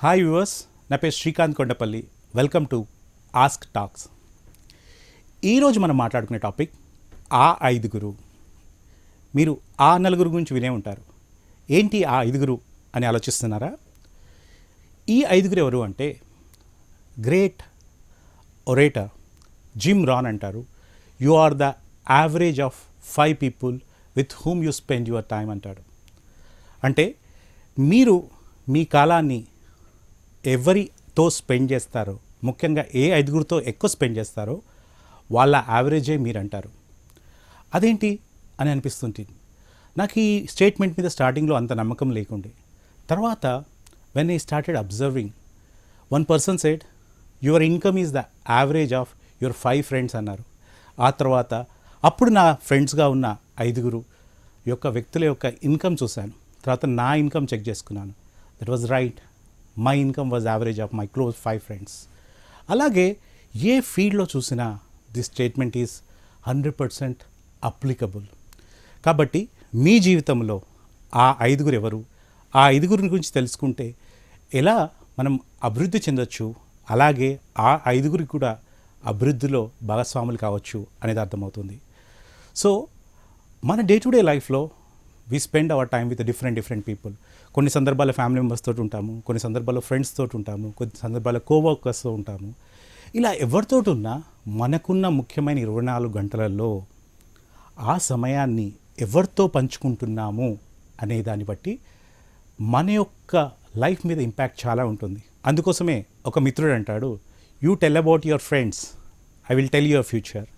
Hi viewers, నా పేరు Srikanth Kondapalli. Welcome to ask talks. ఈరోజు మనం మాట్లాడుకునే టాపిక్ ఆ ఐదుగురు. మీరు ఆ నలుగురు గురించి వినే ఉంటారు. ఏంటి ఆ ఐదుగురు అని ఆలోచిస్తున్నారా? ఈ ఐదుగురు ఎవరు అంటే గ్రేట్ ఒరేటర్ జిమ్ రాన్ అంటారు. You are the average of 5 people with whom you spend your time అంటాడు. అంటే మీరు మీ కాలాన్ని ఎవరితో స్పెండ్ చేస్తారో, ముఖ్యంగా ఏ ఐదుగురితో ఎక్కువ స్పెండ్ చేస్తారో వాళ్ళ యావరేజే మీరు అంటారు. అదేంటి అని అనిపిస్తుంటుంది. నాకు ఈ స్టేట్మెంట్ మీద స్టార్టింగ్లో అంత నమ్మకం లేకుండే. తర్వాత when I started observing, one person said your income is the average of your 5 friends అన్నారు. ఆ తర్వాత అప్పుడు నా ఫ్రెండ్స్గా ఉన్న ఐదుగురు యొక్క వ్యక్తుల యొక్క ఇన్కమ్ చూశాను. తర్వాత నా ఇన్కమ్ చెక్ చేసుకున్నాను. That was right. My income was average of my close 5 friends. అలాగే ఏ ఫీల్డ్లో చూసినా దిస్ స్టేట్మెంట్ ఈజ్ 100% అప్లికబుల్. కాబట్టి మీ జీవితంలో ఆ ఐదుగురు ఎవరు, ఆ ఐదుగురి గురించి తెలుసుకుంటే ఎలా మనం అభివృద్ధి చెందొచ్చు, అలాగే ఆ ఐదుగురికి కూడా అభివృద్ధిలో భాగస్వాములు కావచ్చు అనేది అర్థమవుతుంది. సో మన డే టు డే లైఫ్లో we spend our time with different people. కొన్ని సందర్భాల్లో ఫ్యామిలీ మెంబర్స్ తోటి ఉంటాము, కొన్ని సందర్భాల్లో ఫ్రెండ్స్ తోటి ఉంటాము, కొన్ని సందర్భాల్లో కోవర్కర్స్తో ఉంటాము. ఇలా ఎవరితోటి ఉన్నా మనకున్న ముఖ్యమైన 24 గంటలలో ఆ సమయాన్ని ఎవరితో పంచుకుంటున్నాము అనే దాన్ని బట్టి మన యొక్క లైఫ్ మీద ఇంపాక్ట్ చాలా ఉంటుంది. అందుకోసమే ఒక మిత్రుడు అంటాడు, you tell about your friends, I will tell your future.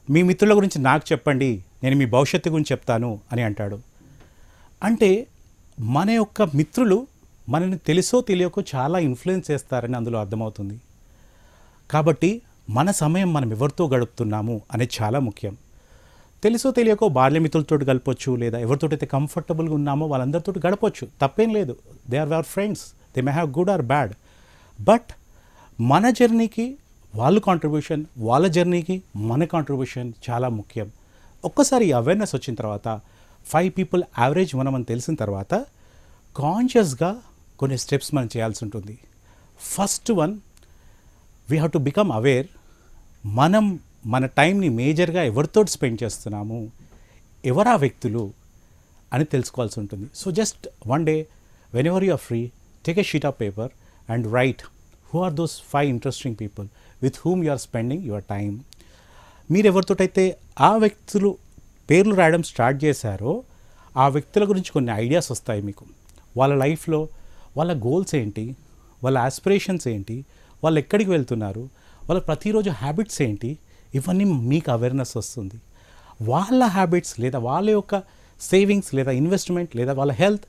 మీ మిత్రుల గురించి నాకు చెప్పండి, నేను మీ భవిష్యత్తు గురించి చెప్తాను అని అంటాడు. అంటే మన యొక్క మిత్రులు మనని తెలుసో తెలియకో చాలా ఇన్ఫ్లుయెన్స్ చేస్తారని అందులో అర్థమవుతుంది. కాబట్టి మన సమయం మనం ఎవరితో గడుపుతున్నాము అనేది చాలా ముఖ్యం. తెలుసో తెలియకో బాల్యమిత్రులతో గడపొచ్చు, లేదా ఎవరితోటైతే కంఫర్టబుల్గా ఉన్నామో వాళ్ళందరితో గడపొచ్చు, తప్పేం లేదు. They are our friends, they may have good or bad. But మన జర్నీకి వాళ్ళ కాంట్రిబ్యూషన్, వాళ్ళ జర్నీకి మన కాంట్రిబ్యూషన్ చాలా ముఖ్యం. ఒక్కసారి అవేర్నెస్ వచ్చిన తర్వాత 5 పీపుల్ యావరేజ్ మనం తెలిసిన తర్వాత కాన్షియస్గా కొన్ని స్టెప్స్ మనం చేయాల్సి ఉంటుంది. First one, we have to become aware. మనం మన టైంని మేజర్గా ఎవరితో స్పెండ్ చేస్తున్నాము, ఎవరా వ్యక్తులు అని తెలుసుకోవాల్సి ఉంటుంది. So just one day, whenever you are free, take a sheet of paper and write who are those 5 interesting people with whom you are spending your time. మీరు ఎవరితోటైతే ఆ వ్యక్తులు పేర్లు రాయడం స్టార్ట్ చేశారో ఆ వ్యక్తుల గురించి కొన్ని ఐడియాస్ వస్తాయి మీకు. వాళ్ళ లైఫ్లో వాళ్ళ గోల్స్ ఏంటి, వాళ్ళ ఆస్పిరేషన్స్ ఏంటి, వాళ్ళు ఎక్కడికి వెళ్తున్నారు, వాళ్ళ ప్రతిరోజు హ్యాబిట్స్ ఏంటి, ఇవన్నీ మీకు అవేర్నెస్ వస్తుంది. వాళ్ళ హ్యాబిట్స్ లేదా వాళ్ళ యొక్క సేవింగ్స్ లేదా ఇన్వెస్ట్మెంట్ లేదా వాళ్ళ హెల్త్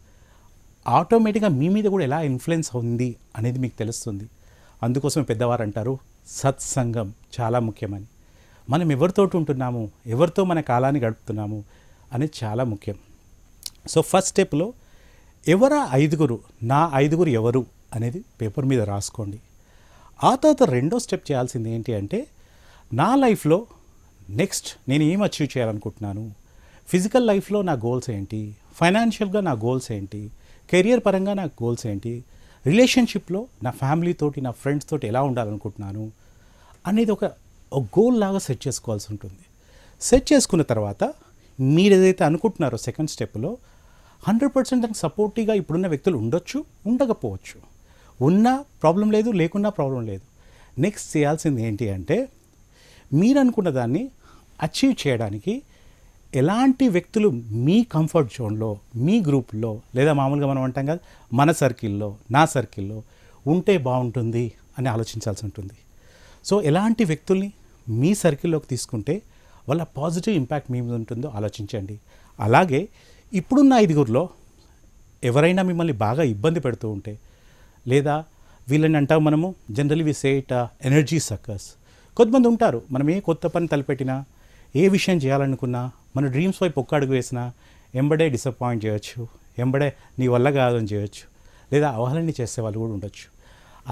ఆటోమేటిక్గా మీ మీద కూడా ఎలా ఇన్ఫ్లుయెన్స్ ఉంది అనేది మీకు తెలుస్తుంది. అందుకోసం పెద్దవారు అంటారు సత్సంగం చాలా ముఖ్యమని. మనం ఎవరితో ఉంటున్నాము, ఎవరితో మన కాలాన్ని గడుపుతున్నాము అనేది చాలా ముఖ్యం. సో ఫస్ట్ స్టెప్లో ఎవరా ఐదుగురు, నా ఐదుగురు ఎవరు అనేది పేపర్ మీద రాసుకోండి. ఆ తర్వాత రెండో స్టెప్ చేయాల్సింది ఏంటి అంటే, నా లైఫ్లో నెక్స్ట్ నేను ఏం అచీవ్ చేయాలనుకుంటున్నాను, ఫిజికల్ లైఫ్లో నా గోల్స్ ఏంటి, ఫైనాన్షియల్గా నా గోల్స్ ఏంటి, కెరియర్ పరంగా నా గోల్స్ ఏంటి, రిలేషన్షిప్లో నా ఫ్యామిలీతోటి నా ఫ్రెండ్స్ తోటి ఎలా ఉండాలనుకుంటున్నాను అనేది ఒక గోల్ లాగా సెట్ చేసుకోవాల్సి ఉంటుంది. సెట్ చేసుకున్న తర్వాత మీరు ఏదైతే అనుకుంటున్నారో సెకండ్ స్టెప్లో 100% దానికి సపోర్టివ్గా ఇప్పుడున్న వ్యక్తులు ఉండొచ్చు, ఉండకపోవచ్చు. ఉన్నా ప్రాబ్లం లేదు, లేకున్నా ప్రాబ్లం లేదు. నెక్స్ట్ చేయాల్సింది ఏంటి అంటే, మీరు అనుకున్న దాన్ని అచీవ్ చేయడానికి ఎలాంటి వ్యక్తులు మీ కంఫర్ట్ జోన్లో, మీ గ్రూప్లో లేదా మామూలుగా మనం అంటాం కదా మన సర్కిల్లో, నా సర్కిల్లో ఉంటే బాగుంటుంది అని ఆలోచించాల్సి ఉంటుంది. సో ఎలాంటి వ్యక్తుల్ని మీ సర్కిల్లోకి తీసుకుంటే వాళ్ళ పాజిటివ్ ఇంపాక్ట్ మీ మీద ఉంటుందో ఆలోచించండి. అలాగే ఇప్పుడున్న ఐదుగురిలో ఎవరైనా మిమ్మల్ని బాగా ఇబ్బంది పెడుతూ ఉంటే, లేదా వీళ్ళని అంటాం మనము generally we say it energy suckers. కొంతమంది ఉంటారు, మనం ఏ కొత్త పని తలపెట్టినా, ఏ విషయం చేయాలనుకున్నా, మన డ్రీమ్స్ వైపు ఒక్క అడుగు వేసినా ఎంబడే డిసప్పాయింట్ చేయొచ్చు, ఎంబడే నీ వల్ల కాదని చేయొచ్చు, లేదా అవహేళన చేసే వాళ్ళు కూడా ఉండొచ్చు.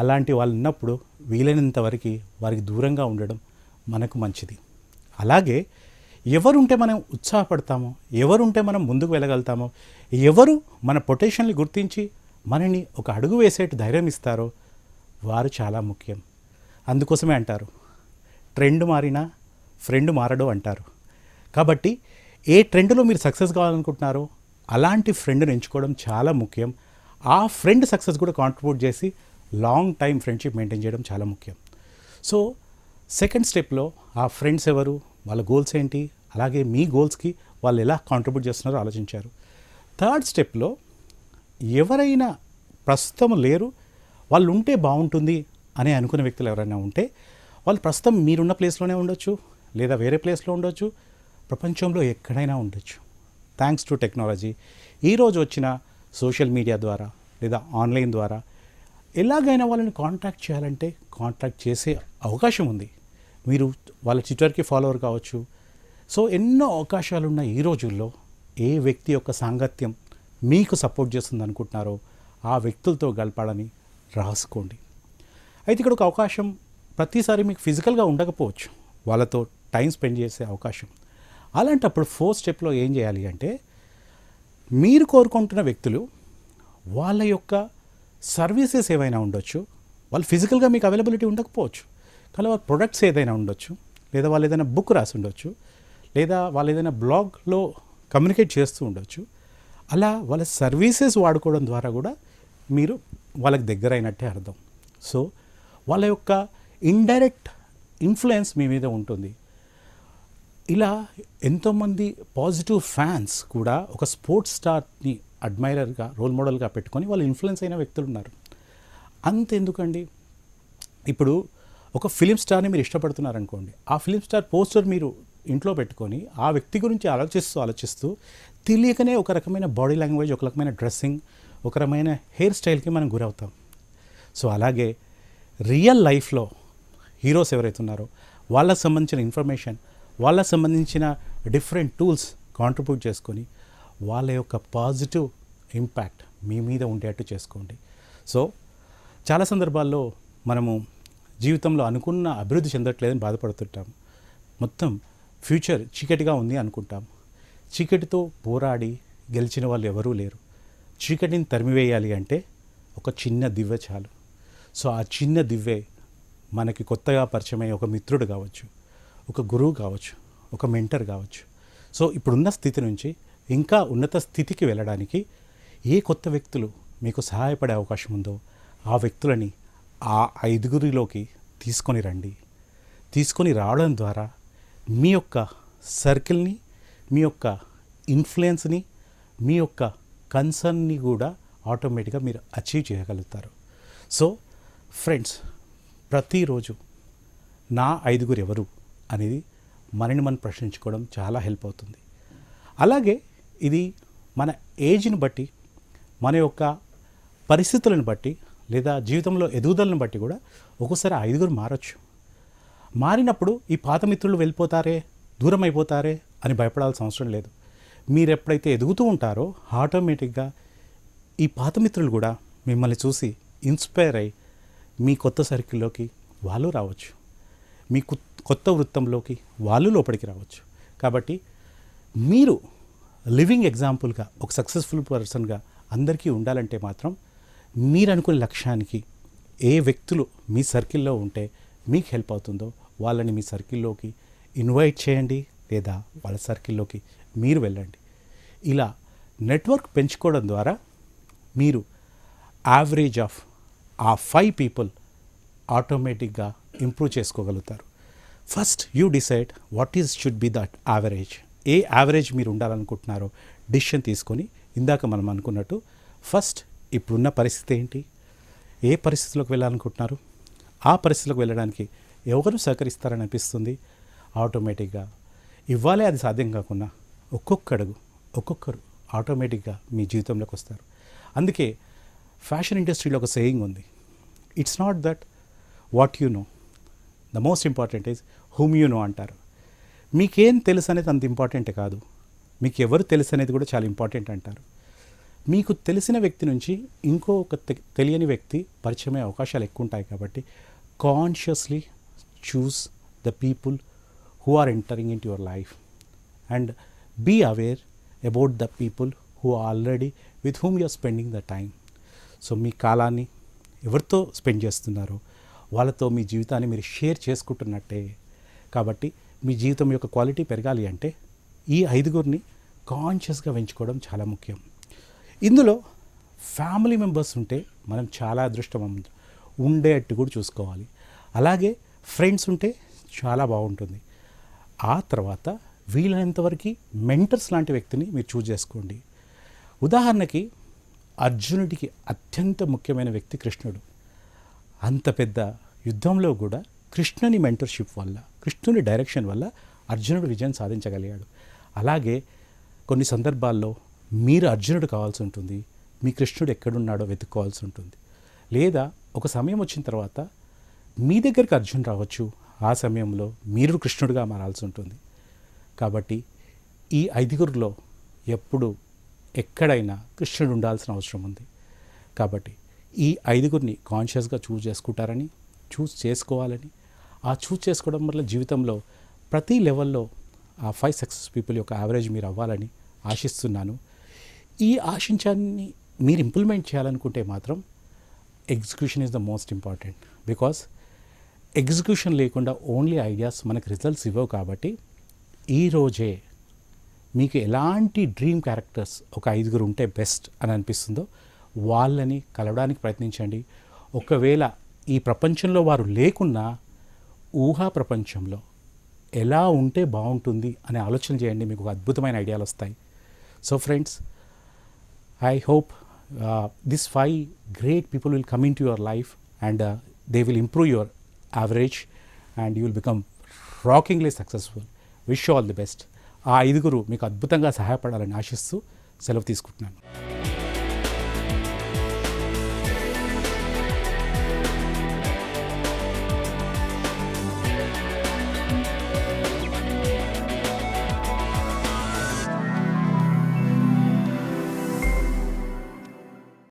అలాంటి వాళ్ళు ఉన్నప్పుడు వీలైనంత వరకు వారికి దూరంగా ఉండడం మనకు మంచిది. అలాగే ఎవరుంటే మనం ఉత్సాహపడతామో, ఎవరుంటే మనం ముందుకు వెళ్ళగలుగుతామో, ఎవరు మన పొటెన్షియల్ని గుర్తించి మనని ఒక అడుగు వేసేట్టు ధైర్యం ఇస్తారో వారు చాలా ముఖ్యం. అందుకోసమే అంటారు, ట్రెండ్ మారినా ఫ్రెండ్ మారడు అంటారు. కాబట్టి ఏ ట్రెండ్లో మీరు సక్సెస్ కావాలనుకుంటున్నారో అలాంటి ఫ్రెండ్ని ఎంచుకోవడం చాలా ముఖ్యం. ఆ ఫ్రెండ్ సక్సెస్ కూడా కాంట్రిబ్యూట్ చేసి లాంగ్ టైం ఫ్రెండ్షిప్ మెయింటైన్ చేయడం చాలా ముఖ్యం. సో సెకండ్ స్టెప్లో ఆ ఫ్రెండ్స్ ఎవరు, వాళ్ళ గోల్స్ ఏంటి, అలాగే మీ గోల్స్కి వాళ్ళు ఎలా కాంట్రిబ్యూట్ చేస్తున్నారో ఆలోచించారు. థర్డ్ స్టెప్లో ఎవరైనా ప్రస్తుతం లేరు, వాళ్ళు ఉంటే బాగుంటుంది అని అనుకునే వ్యక్తులు ఎవరైనా ఉంటే వాళ్ళు ప్రస్తుతం మీరున్న ప్లేస్లోనే ఉండొచ్చు, లేదా వేరే ప్లేస్లో ఉండొచ్చు, ప్రపంచంలో ఎక్కడైనా ఉండొచ్చు. థ్యాంక్స్ టు టెక్నాలజీ ఈరోజు వచ్చిన సోషల్ మీడియా ద్వారా లేదా ఆన్లైన్ ద్వారా ఎలాగైనా వాళ్ళని కాంటాక్ట్ చేయాలంటే కాంటాక్ట్ చేసే అవకాశం ఉంది. మీరు వాళ్ళ ట్విట్టర్కి ఫాలోవర్ కావచ్చు. సో ఎన్నో అవకాశాలు ఉన్న ఈ రోజుల్లో ఏ వ్యక్తి యొక్క సాంగత్యం మీకు సపోర్ట్ చేస్తుంది అనుకుంటున్నారో ఆ వ్యక్తులతో గడపాలని రాసుకోండి. అయితే ఇక్కడ ఒక అవకాశం ప్రతిసారి మీకు ఫిజికల్గా ఉండకపోవచ్చు, వాళ్ళతో టైం స్పెండ్ చేసే అవకాశం. అలాంటప్పుడు ఫోర్త్ స్టెప్లో ఏం చేయాలి అంటే, మీరు కోరుకుంటున్న వ్యక్తులు వాళ్ళ యొక్క సర్వీసెస్ ఏవైనా ఉండొచ్చు, వాళ్ళు ఫిజికల్గా మీకు అవైలబిలిటీ ఉండకపోవచ్చు, కానీ వాళ్ళ ప్రొడక్ట్స్ ఏదైనా ఉండొచ్చు, లేదా వాళ్ళు ఏదైనా బుక్ రాసి ఉండొచ్చు, లేదా వాళ్ళు ఏదైనా బ్లాగ్లో కమ్యూనికేట్ చేస్తూ ఉండొచ్చు. అలా వాళ్ళ సర్వీసెస్ వాడుకోవడం ద్వారా కూడా మీరు వాళ్ళకి దగ్గర అయినట్టే అర్థం. సో వాళ్ళ యొక్క ఇండైరెక్ట్ ఇన్ఫ్లుయెన్స్ మీ మీద ఉంటుంది. ఇలా ఎంతోమంది పాజిటివ్ ఫ్యాన్స్ కూడా ఒక స్పోర్ట్స్ స్టార్ని అడ్మైరర్గా, రోల్ మోడల్గా పెట్టుకొని వాళ్ళు ఇన్ఫ్లుయెన్స్ అయిన వ్యక్తులు ఉన్నారు. అంతెందుకండి, ఇప్పుడు ఒక ఫిలిం స్టార్ని మీరు ఇష్టపడుతున్నారనుకోండి, ఆ ఫిలిం స్టార్ పోస్టర్ మీరు ఇంట్లో పెట్టుకొని ఆ వ్యక్తి గురించి ఆలోచిస్తూ తెలియకనే ఒక రకమైన బాడీ లాంగ్వేజ్, ఒక రకమైన డ్రెస్సింగ్, ఒక రకమైన హెయిర్ స్టైల్కి మనం గురవుతాం. సో అలాగే రియల్ లైఫ్లో హీరోస్ ఎవరైతే ఉన్నారో వాళ్ళకు సంబంధించిన ఇన్ఫర్మేషన్, వాళ్ళకు సంబంధించిన డిఫరెంట్ టూల్స్ కాంట్రిబ్యూట్ చేసుకొని వాళ్ళ యొక్క పాజిటివ్ ఇంపాక్ట్ మీ మీద ఉండేట్టు చేసుకోండి. సో చాలా సందర్భాల్లో మనము జీవితంలో అనుకున్న అభివృద్ధి చెందట్లేదని బాధపడుతుంటాం. మొత్తం ఫ్యూచర్ చీకటిగా ఉంది అనుకుంటాం. చీకటితో పోరాడి గెలిచిన వాళ్ళు ఎవరూ లేరు. చీకటిని తరిమివేయాలి అంటే ఒక చిన్న దివ్వె చాలు. సో ఆ చిన్న దివ్వె మనకి కొత్తగా పరిచయమయ్యే ఒక మిత్రుడు కావచ్చు, ఒక గురువు కావచ్చు, ఒక మెంటర్ కావచ్చు. సో ఇప్పుడున్న స్థితి నుంచి ఇంకా ఉన్నత స్థితికి వెళ్ళడానికి ఏ కొత్త వ్యక్తులు మీకు సహాయపడే అవకాశం ఉందో ఆ వ్యక్తులని ఆ 5గురిలోకి తీసుకొని రండి. తీసుకొని రావడం ద్వారా మీ యొక్క సర్కిల్ని, మీ యొక్క ఇన్ఫ్లుయెన్స్ని, మీ యొక్క కన్సర్న్ని కూడా ఆటోమేటిక్గా మీరు అచీవ్ చేయగలుగుతారు. సో ఫ్రెండ్స్, ప్రతిరోజు నా 5గురు ఎవరు అనేది మనని మనం ప్రశ్నించుకోవడం చాలా హెల్ప్ అవుతుంది. అలాగే ఇది మన ఏజ్ని బట్టి, మన యొక్క పరిస్థితులను బట్టి, లేదా జీవితంలో ఎదుగుదలను బట్టి కూడా ఒక్కోసారి 5గురు మారచ్చు. మారినప్పుడు ఈ పాత మిత్రులు వెళ్ళిపోతారే, దూరం అయిపోతారే అని భయపడాల్సిన అవసరం లేదు. మీరు ఎప్పుడైతే ఎదుగుతూ ఉంటారో ఆటోమేటిక్గా ఈ పాత మిత్రులు కూడా మిమ్మల్ని చూసి ఇన్స్పైర్ అయ్యి మీ కొత్త సర్కిల్లోకి వాళ్ళు రావచ్చు, మీ కొత్త వృత్తంలోకి వాళ్ళు లోపలికి రావచ్చు. కాబట్టి మీరు లివింగ్ ఎగ్జాంపుల్గా, ఒక సక్సెస్ఫుల్ పర్సన్గా అందరికీ ఉండాలంటే మాత్రం మీరు అనుకునే లక్ష్యానికి ఏ వ్యక్తులు మీ సర్కిల్లో ఉంటే మీకు హెల్ప్ అవుతుందో వాళ్ళని మీ సర్కిల్లోకి ఇన్వైట్ చేయండి, లేదా వాళ్ళ సర్కిల్లోకి మీరు వెళ్ళండి. ఇలా నెట్వర్క్ పెంచుకోవడం ద్వారా మీరు యావరేజ్ ఆఫ్ ఆ 5 పీపుల్ ఆటోమేటిక్గా ఇంప్రూవ్ చేసుకోగలుగుతారు. First you decide what is should be that average. A average మీరు ఉండాలనుకుంటున్నారో డిసిషన్ తీసుకొని, ఇందాక మనం అనుకున్నట్టు ఫస్ట్ ఇప్పుడున్న పరిస్థితి ఏంటి, ఏ పరిస్థితిలోకి వెళ్ళాలనుకుంటున్నారు, ఆ పరిస్థితిలోకి వెళ్ళడానికి ఎవరు సహకరిస్తారని అనిపిస్తుంది, ఆటోమేటిక్గా ఇవ్వాలే అది సాధ్యం కాకుండా ఒక్కొక్కరు ఆటోమేటిక్గా మీ జీవితంలోకి వస్తారు. అందుకే ఫ్యాషన్ ఇండస్ట్రీలో ఒక సేయింగ్ ఉంది, it's not that what you know, the most important is whom you know అంటారు. మీకేం తెలుసు అనేది అంత ఇంపార్టెంట్ కాదు, మీకు ఎవరు తెలుసు అనేది కూడా చాలా ఇంపార్టెంట్ అంటారు. మీకు తెలిసిన వ్యక్తి నుంచి ఇంకొక తెలియని వ్యక్తి పరిచయమయ్యే అవకాశాలు ఎక్కువ ఉంటాయి. కాబట్టి consciously choose the people who are entering into your life and be aware about the people who are already with whom you are spending the time. So మీ కాలాన్ని ఎవరితో స్పెండ్ చేస్తున్నారో వాళ్ళతో మీ జీవితాన్ని మీరు షేర్ చేసుకుంటున్నట్టే. కాబట్టి మీ జీవితం యొక్క క్వాలిటీ పెరగాలి అంటే ఈ 5గురిని కాన్షియస్గా పెంచుకోవడం చాలా ముఖ్యం. ఇందులో ఫ్యామిలీ మెంబర్స్ ఉంటే మనం చాలా అదృష్టం ఉండేట్టు కూడా చూసుకోవాలి. అలాగే ఫ్రెండ్స్ ఉంటే చాలా బాగుంటుంది. ఆ తర్వాత వీలైనంతవరకు మెంటర్స్ లాంటి వ్యక్తిని మీరు చూజ్ చేసుకోండి. ఉదాహరణకి అర్జునుడికి అత్యంత ముఖ్యమైన వ్యక్తి కృష్ణుడు. అంత పెద్ద యుద్ధంలో కూడా కృష్ణుని మెంటర్షిప్ వల్ల, కృష్ణుని డైరెక్షన్ వల్ల అర్జునుడు విజయం సాధించగలిగాడు. అలాగే కొన్ని సందర్భాల్లో మీరు అర్జునుడు కావాల్సి ఉంటుంది, మీ కృష్ణుడు ఎక్కడున్నాడో వెతుక్కోవాల్సి ఉంటుంది. లేదా ఒక సమయం వచ్చిన తర్వాత మీ దగ్గరికి అర్జున్ రావచ్చు, ఆ సమయంలో మీరు కృష్ణుడిగా మారాల్సి ఉంటుంది. కాబట్టి ఈ 5గురిలో ఎప్పుడు ఎక్కడైనా కృష్ణుడు ఉండాల్సిన అవసరం ఉంది. కాబట్టి ఈ 5గురిని కాన్షియస్గా చూస్ చేసుకోవాలని, ఆ చూస్ చేసుకోవడం వల్ల జీవితంలో ప్రతి లెవెల్లో ఆ 5 సక్సెస్ పీపుల్ యొక్క యావరేజ్ మీరు అవ్వాలని ఆశిస్తున్నాను. ఈ ఆశించాన్ని మీరు ఇంప్లిమెంట్ చేయాలనుకుంటే మాత్రం execution is the most important. Because execution లేకుండా ఓన్లీ ఐడియాస్ మనకు రిజల్ట్స్ ఇవ్వవు. కాబట్టి ఈరోజే మీకు ఎలాంటి డ్రీమ్ క్యారెక్టర్స్ ఒక 5గురు ఉంటే బెస్ట్ అని అనిపిస్తుందో వాళ్ళని కలవడానికి ప్రయత్నించండి. ఒకవేళ ఈ ప్రపంచంలో వారు లేకున్నా ఊహా ప్రపంచంలో ఎలా ఉంటే బాగుంటుంది అనే ఆలోచన చేయండి, మీకు ఒక అద్భుతమైన ఐడియాలు వస్తాయి. So friends, I hope this 5 great people will come into your life and they will improve your average and you will become rockingly successful. Wish you all the best. ఆ 5గురు మీకు అద్భుతంగా సహాయపడాలని ఆశిస్తూ సెలవు తీసుకుంటున్నాను.